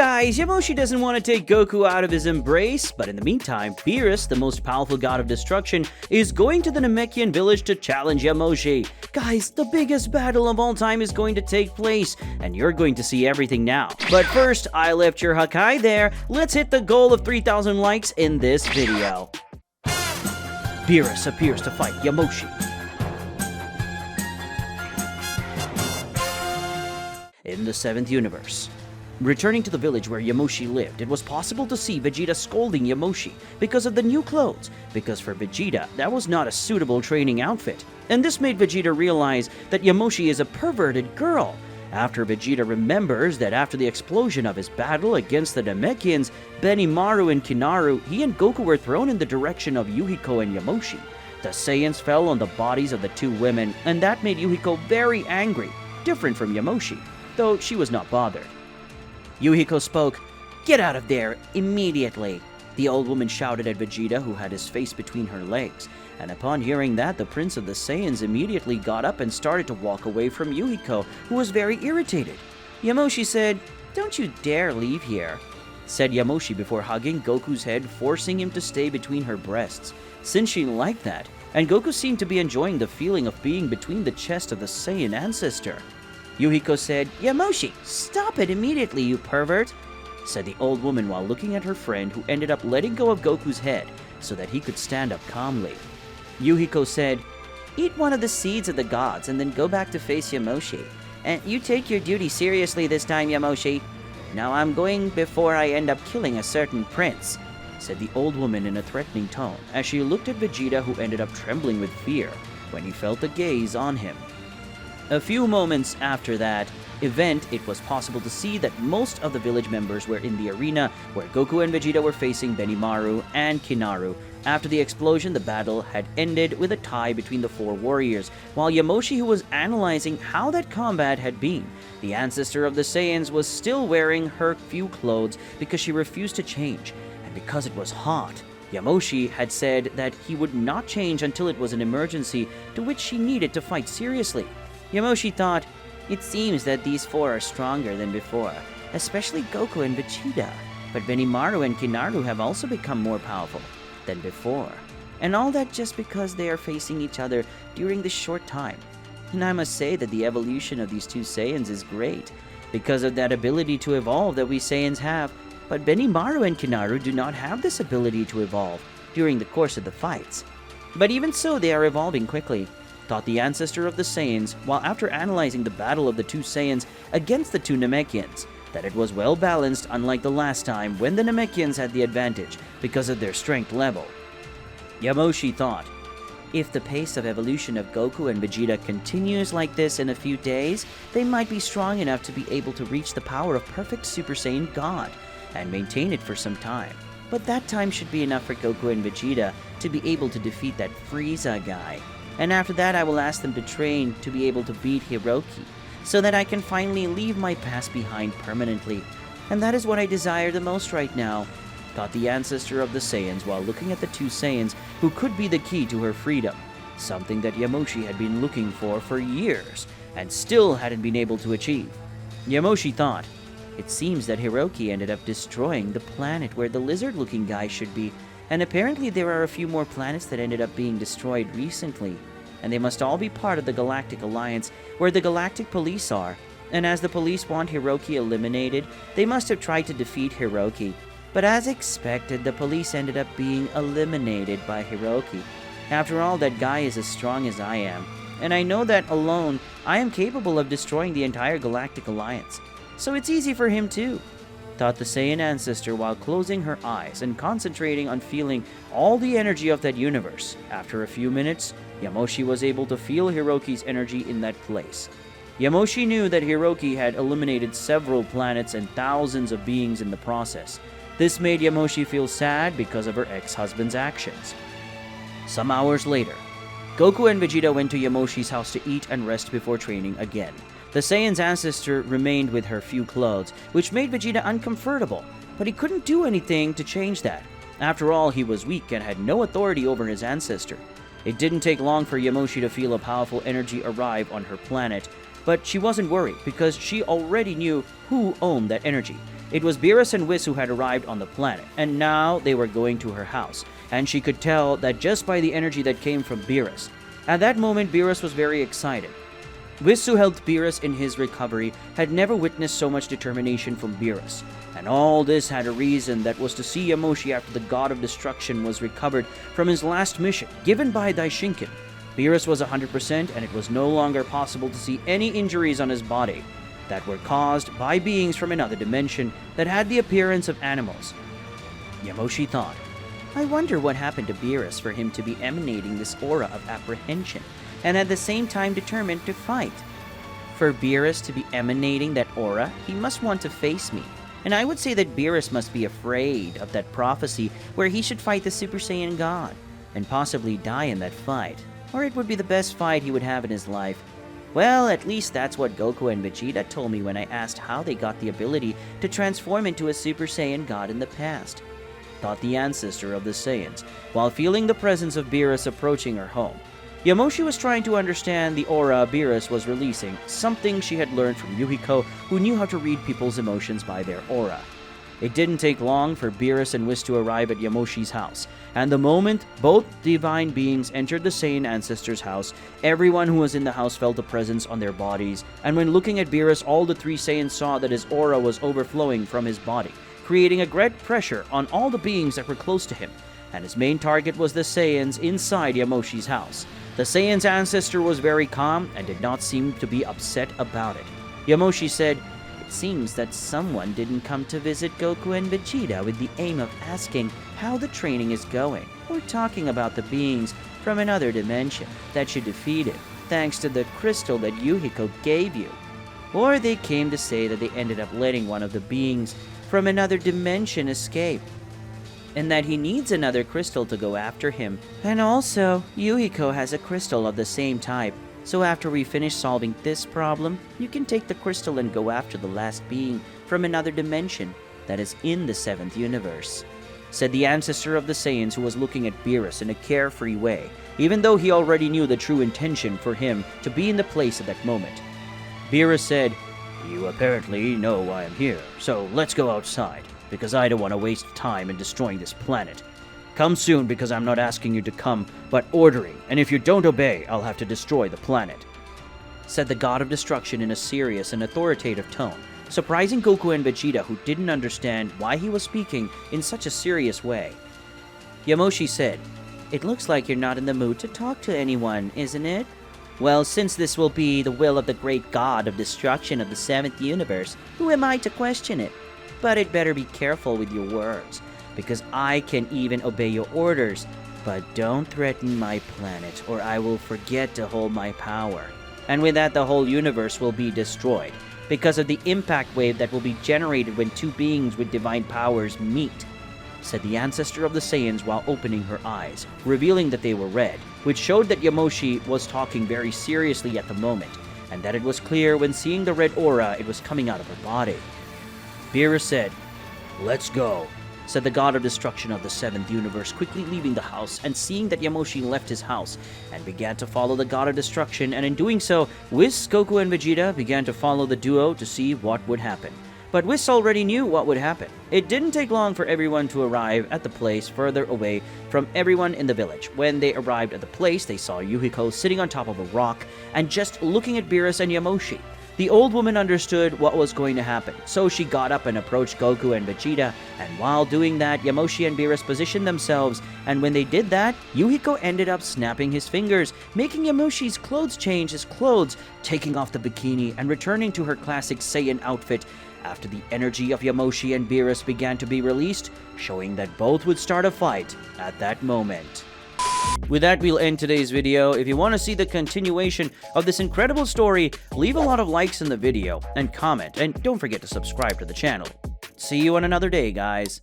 guys, Yamoshi doesn't want to take Goku out of his embrace, but in the meantime, Beerus, the most powerful god of destruction, is going to the Namekian village to challenge Yamoshi. Guys, the biggest battle of all time is going to take place, and you're going to see everything now. But first, I left your Hakai there. Let's hit the goal of 3,000 likes in this video. Beerus appears to fight Yamoshi. In the 7th universe. Returning to the village where Yamoshi lived, it was possible to see Vegeta scolding Yamoshi because of the new clothes, because for Vegeta, that was not a suitable training outfit. And this made Vegeta realize that Yamoshi is a perverted girl. After Vegeta remembers that after the explosion of his battle against the Namekians, Benimaru and Kinaru, he and Goku were thrown in the direction of Yuhiko and Yamoshi. The Saiyans fell on the bodies of the two women, and that made Yuhiko very angry, different from Yamoshi, though she was not bothered. Yuhiko spoke, "Get out of there, immediately!" The old woman shouted at Vegeta, who had his face between her legs, and upon hearing that, the Prince of the Saiyans immediately got up and started to walk away from Yuhiko, who was very irritated. Yamoshi said, "Don't you dare leave here," said Yamoshi before hugging Goku's head, forcing him to stay between her breasts, since she liked that, and Goku seemed to be enjoying the feeling of being between the chest of the Saiyan ancestor. Yuhiko said, "Yamoshi, stop it immediately, you pervert," said the old woman while looking at her friend, who ended up letting go of Goku's head so that he could stand up calmly. Yuhiko said, "Eat one of the seeds of the gods and then go back to face Yamoshi. And you take your duty seriously this time, Yamoshi. Now I'm going before I end up killing a certain prince," said the old woman in a threatening tone as she looked at Vegeta, who ended up trembling with fear when he felt the gaze on him. A few moments after that event, it was possible to see that most of the village members were in the arena where Goku and Vegeta were facing Benimaru and Kinaru. After the explosion, the battle had ended with a tie between the four warriors, while Yamoshi, who was analyzing how that combat had been, the ancestor of the Saiyans, was still wearing her few clothes because she refused to change, and because it was hot. Yamoshi had said that he would not change until it was an emergency to which she needed to fight seriously. Yamoshi thought, "It seems that these four are stronger than before, especially Goku and Vegeta, but Benimaru and Kinaru have also become more powerful than before, and all that just because they are facing each other during this short time. And I must say that the evolution of these two Saiyans is great, because of that ability to evolve that we Saiyans have, but Benimaru and Kinaru do not have this ability to evolve during the course of the fights. But even so, they are evolving quickly," thought the ancestor of the Saiyans, while after analyzing the battle of the two Saiyans against the two Namekians, that it was well balanced, unlike the last time when the Namekians had the advantage because of their strength level. Yamoshi thought, "If the pace of evolution of Goku and Vegeta continues like this in a few days, they might be strong enough to be able to reach the power of perfect Super Saiyan God and maintain it for some time. But that time should be enough for Goku and Vegeta to be able to defeat that Frieza guy. And after that, I will ask them to train to be able to beat Hiroki, so that I can finally leave my past behind permanently. And that is what I desire the most right now," thought the ancestor of the Saiyans while looking at the two Saiyans who could be the key to her freedom, something that Yamoshi had been looking for years and still hadn't been able to achieve. Yamoshi thought, "It seems that Hiroki ended up destroying the planet where the lizard-looking guy should be, and apparently there are a few more planets that ended up being destroyed recently, and they must all be part of the Galactic Alliance, where the Galactic Police are. And as the police want Hiroki eliminated, they must have tried to defeat Hiroki. But as expected, the police ended up being eliminated by Hiroki. After all, that guy is as strong as I am, and I know that alone, I am capable of destroying the entire Galactic Alliance. So it's easy for him too," thought the Saiyan ancestor while closing her eyes and concentrating on feeling all the energy of that universe. After a few minutes, Yamoshi was able to feel Hiroki's energy in that place. Yamoshi knew that Hiroki had eliminated several planets and thousands of beings in the process. This made Yamoshi feel sad because of her ex-husband's actions. Some hours later, Goku and Vegeta went to Yamoshi's house to eat and rest before training again. The Saiyan's ancestor remained with her few clothes, which made Vegeta uncomfortable, but he couldn't do anything to change that. After all, he was weak and had no authority over his ancestor. It didn't take long for Yamoshi to feel a powerful energy arrive on her planet, but she wasn't worried because she already knew who owned that energy. It was Beerus and Whis who had arrived on the planet, and now they were going to her house, and she could tell that just by the energy that came from Beerus. At that moment, Beerus was very excited. Whis, who helped Beerus in his recovery, had never witnessed so much determination from Beerus, and all this had a reason, that was to see Yamoshi after the God of Destruction was recovered from his last mission, given by Daishinken. Beerus was 100%, and it was no longer possible to see any injuries on his body that were caused by beings from another dimension that had the appearance of animals. Yamoshi thought, I wonder what happened to Beerus for him to be emanating this aura of apprehension, and at the same time determined to fight. For Beerus to be emanating that aura, he must want to face me, and I would say that Beerus must be afraid of that prophecy where he should fight the Super Saiyan God, and possibly die in that fight, or it would be the best fight he would have in his life. Well, at least that's what Goku and Vegeta told me when I asked how they got the ability to transform into a Super Saiyan God in the past, thought the ancestor of the Saiyans, while feeling the presence of Beerus approaching her home. Yamoshi was trying to understand the aura Beerus was releasing, something she had learned from Yuhiko, who knew how to read people's emotions by their aura. It didn't take long for Beerus and Whis to arrive at Yamoshi's house, and the moment both divine beings entered the Saiyan ancestor's house, everyone who was in the house felt a presence on their bodies, and when looking at Beerus, all the three Saiyans saw that his aura was overflowing from his body, creating a great pressure on all the beings that were close to him, and his main target was the Saiyans inside Yamoshi's house. The Saiyan's ancestor was very calm and did not seem to be upset about it. Yamoshi said, It seems that someone didn't come to visit Goku and Vegeta with the aim of asking how the training is going, or talking about the beings from another dimension that you defeated, thanks to the crystal that Yuhiko gave you. Or they came to say that they ended up letting one of the beings from another dimension escape, and that he needs another crystal to go after him. And also, Yuhiko has a crystal of the same type, so after we finish solving this problem, you can take the crystal and go after the last being from another dimension that is in the 7th universe, said the ancestor of the Saiyans, who was looking at Beerus in a carefree way, even though he already knew the true intention for him to be in the place at that moment. Beerus said, You apparently know why I'm here, so let's go outside, because I don't want to waste time in destroying this planet. Come soon, because I'm not asking you to come, but ordering, and if you don't obey, I'll have to destroy the planet, said the God of Destruction in a serious and authoritative tone, surprising Goku and Vegeta, who didn't understand why he was speaking in such a serious way. Yamoshi said, It looks like you're not in the mood to talk to anyone, isn't it? Well, since this will be the will of the great God of Destruction of the 7th universe, who am I to question it? But I'd better be careful with your words, because I can even obey your orders, but don't threaten my planet, or I will forget to hold my power. And with that, the whole universe will be destroyed, because of the impact wave that will be generated when two beings with divine powers meet, said the ancestor of the Saiyans while opening her eyes, revealing that they were red, which showed that Yamoshi was talking very seriously at the moment, and that it was clear when seeing the red aura it was coming out of her body. Beerus said, Let's go, said the God of Destruction of the 7th universe, quickly leaving the house and seeing that Yamoshi left his house and began to follow the God of Destruction, and in doing so, Whis, Goku, and Vegeta began to follow the duo to see what would happen. But Whis already knew what would happen. It didn't take long for everyone to arrive at the place further away from everyone in the village. When they arrived at the place, they saw Yuhiko sitting on top of a rock and just looking at Beerus and Yamoshi. The old woman understood what was going to happen, so she got up and approached Goku and Vegeta, and while doing that, Yamoshi and Beerus positioned themselves, and when they did that, Yuhiko ended up snapping his fingers, making Yamoshi's clothes change his clothes, taking off the bikini and returning to her classic Saiyan outfit after the energy of Yamoshi and Beerus began to be released, showing that both would start a fight at that moment. With that, we'll end today's video. If you want to see the continuation of this incredible story, leave a lot of likes in the video and comment, and don't forget to subscribe to the channel. See you on another day, guys.